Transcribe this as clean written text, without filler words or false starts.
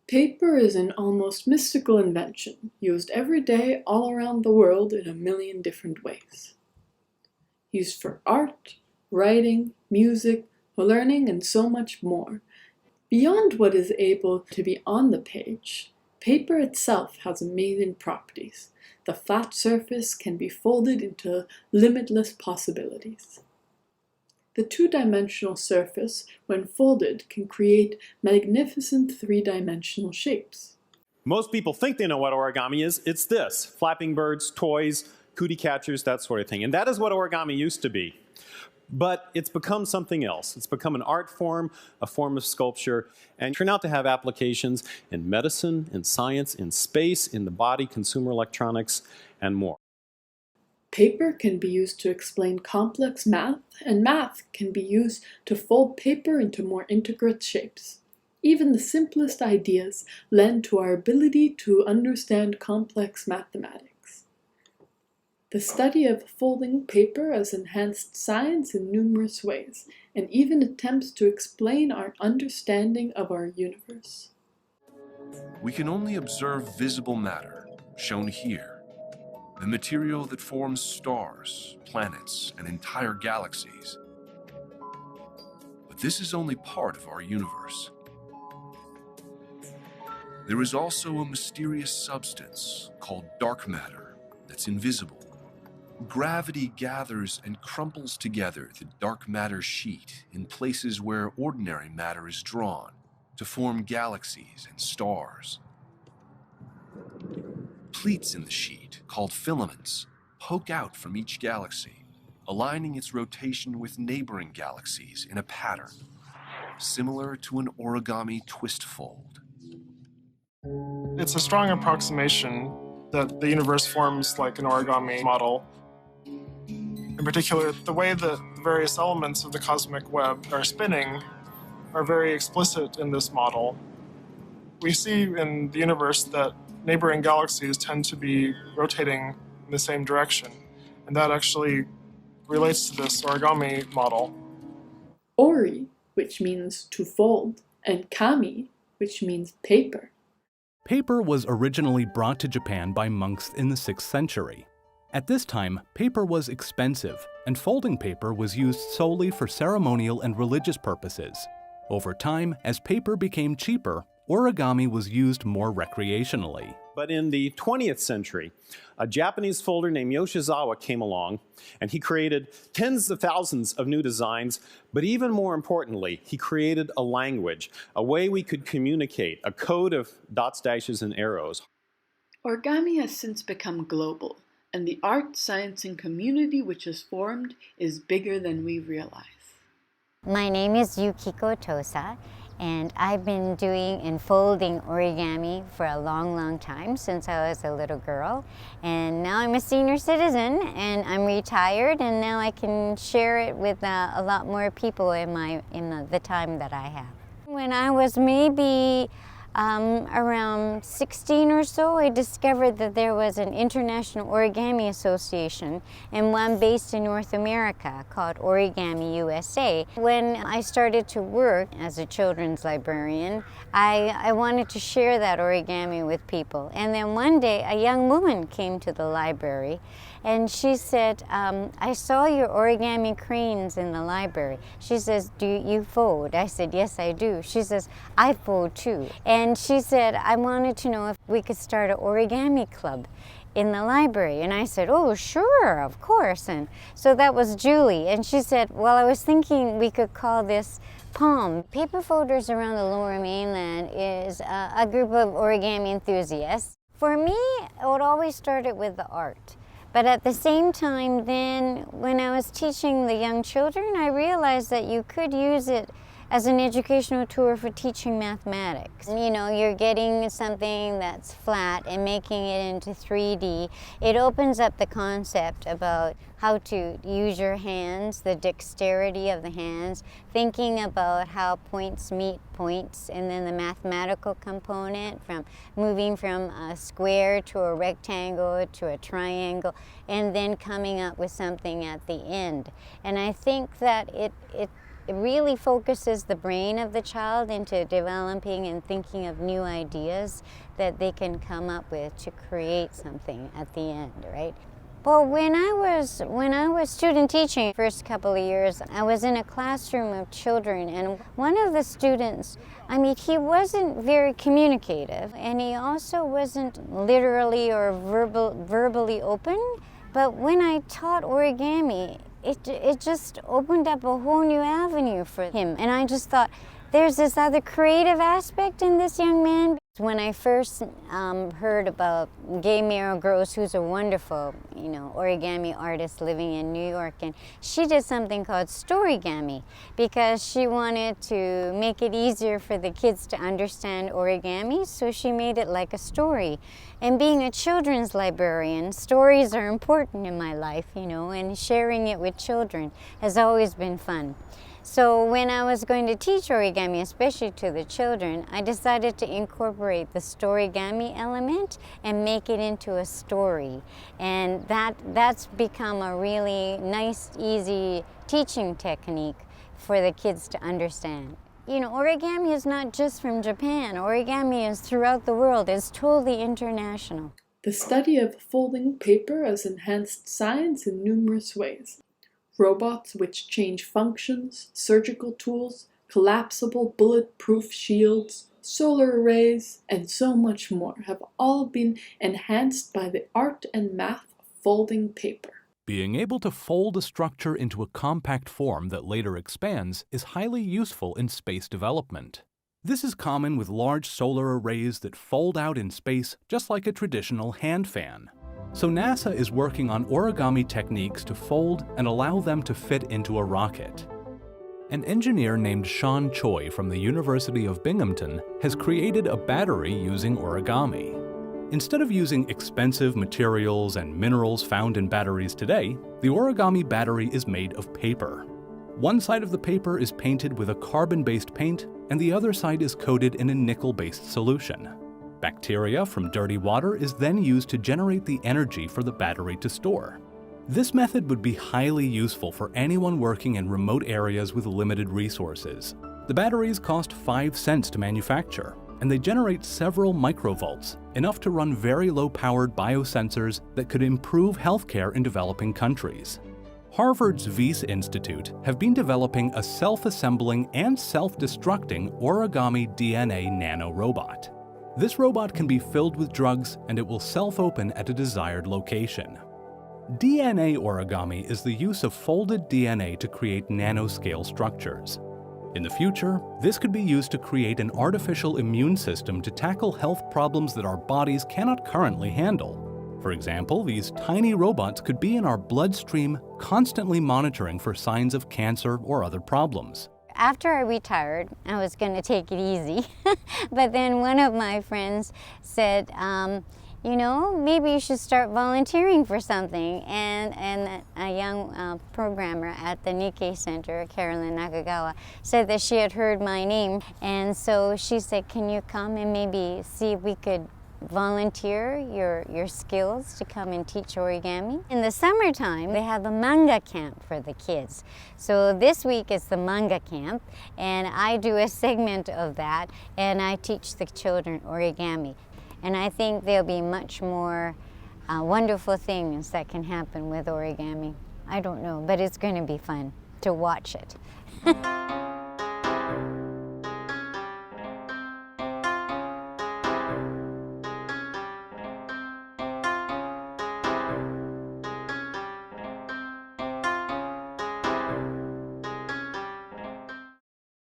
Paper is an almost mystical invention, used every day all around the world in a million different ways. Used for art, writing, music, learning, and so much more. Beyond what is able to be on the page, paper itself has amazing properties. The flat surface can be folded into limitless possibilities. The two-dimensional surface, when folded, can create magnificent three-dimensional shapes. Most people think they know what origami is. It's this: flapping birds, toys, cootie catchers, that sort of thing. And that is what origami used to be. But it's become something else. It's become an art form, a form of sculpture, and turned out to have applications in medicine, in science, in space, in the body, consumer electronics, and more. Paper can be used to explain complex math, and math can be used to fold paper into more intricate shapes. Even the simplest ideas lend to our ability to understand complex mathematics. The study of folding paper has enhanced science in numerous ways, and even attempts to explain our understanding of our universe. We can only observe visible matter, shown here. The material that forms stars, planets, and entire galaxies. But this is only part of our universe. There is also a mysterious substance called dark matter that's invisible. Gravity gathers and crumples together the dark matter sheet in places where ordinary matter is drawn to form galaxies and stars. Pleats in the sheet, called filaments, poke out from each galaxy, aligning its rotation with neighboring galaxies in a pattern, similar to an origami twist fold. It's a strong approximation that the universe forms like an origami model. In particular, the way that various elements of the cosmic web are spinning are very explicit in this model. We see in the universe that neighboring galaxies tend to be rotating in the same direction, and that actually relates to this origami model. Ori, which means to fold, and kami, which means paper. Paper was originally brought to Japan by monks in the 6th century. At this time, paper was expensive, and folding paper was used solely for ceremonial and religious purposes. Over time, as paper became cheaper, origami was used more recreationally. But in the 20th century, a Japanese folder named Yoshizawa came along, and he created tens of thousands of new designs, but even more importantly, he created a language, a way we could communicate, a code of dots, dashes, and arrows. Origami has since become global, and the art, science, and community which is formed is bigger than we realize. My name is Yukiko Tosa, and I've been doing and folding origami for a long, long time, since I was a little girl. And now I'm a senior citizen, and I'm retired, and now I can share it with a lot more people in the time that I have. When I was maybe around 16 or so, I discovered that there was an International Origami Association, and one based in North America called Origami USA. When I started to work as a children's librarian, I wanted to share that origami with people. And then one day, a young woman came to the library, and she said, I saw your origami cranes in the library. She says, do you fold? I said, yes, I do. She says, I fold too. And she said, I wanted to know if we could start an origami club in the library. And I said, oh, sure, of course. And so that was Julie. And she said, well, I was thinking we could call this PALM. Paper Folders Around the Lower Mainland is a group of origami enthusiasts. For me, it always started with the art. But at the same time, then, when I was teaching the young children, I realized that you could use it as an educational tool for teaching mathematics. You know, you're getting something that's flat and making it into 3D. It opens up the concept about how to use your hands, the dexterity of the hands, thinking about how points meet points, and then the mathematical component from moving from a square to a rectangle to a triangle, and then coming up with something at the end. And I think that it It really focuses the brain of the child into developing and thinking of new ideas that they can come up with to create something at the end, right? Well, when I was student teaching first couple of years, I was in a classroom of children, and one of the students, he wasn't very communicative, and he also wasn't literally or verbally open. But when I taught origami, it just opened up a whole new avenue for him, and I just thought, there's this other creative aspect in this young man. When I first heard about Gay Mero Gross, who's a wonderful, origami artist living in New York, and she did something called Storygami because she wanted to make it easier for the kids to understand origami, so she made it like a story. And being a children's librarian, stories are important in my life, and sharing it with children has always been fun. So when I was going to teach origami, especially to the children, I decided to incorporate the storygami element and make it into a story. And that's become a really nice, easy teaching technique for the kids to understand. Origami is not just from Japan. Origami is throughout the world. It's totally international. The study of folding paper has enhanced science in numerous ways. Robots which change functions, surgical tools, collapsible bulletproof shields, solar arrays, and so much more have all been enhanced by the art and math of folding paper. Being able to fold a structure into a compact form that later expands is highly useful in space development. This is common with large solar arrays that fold out in space just like a traditional hand fan. So NASA is working on origami techniques to fold and allow them to fit into a rocket. An engineer named Sean Choi from the University of Binghamton has created a battery using origami. Instead of using expensive materials and minerals found in batteries today, the origami battery is made of paper. One side of the paper is painted with a carbon-based paint, and the other side is coated in a nickel-based solution. Bacteria from dirty water is then used to generate the energy for the battery to store. This method would be highly useful for anyone working in remote areas with limited resources. The batteries cost 5 cents to manufacture, and they generate several microvolts, enough to run very low-powered biosensors that could improve healthcare in developing countries. Harvard's Wyss Institute have been developing a self-assembling and self-destructing origami DNA nanorobot. This robot can be filled with drugs, and it will self-open at a desired location. DNA origami is the use of folded DNA to create nanoscale structures. In the future, this could be used to create an artificial immune system to tackle health problems that our bodies cannot currently handle. For example, these tiny robots could be in our bloodstream, constantly monitoring for signs of cancer or other problems. After I retired, I was going to take it easy, but then one of my friends said, maybe you should start volunteering for something. And a young programmer at the Nikkei Center, Carolyn Nakagawa, said that she had heard my name. And so she said, can you come and maybe see if we could volunteer your skills to come and teach origami? In the summertime, they have a manga camp for the kids. So this week is the manga camp, and I do a segment of that, and I teach the children origami. And I think there'll be much more wonderful things that can happen with origami. I don't know, but it's going to be fun to watch it.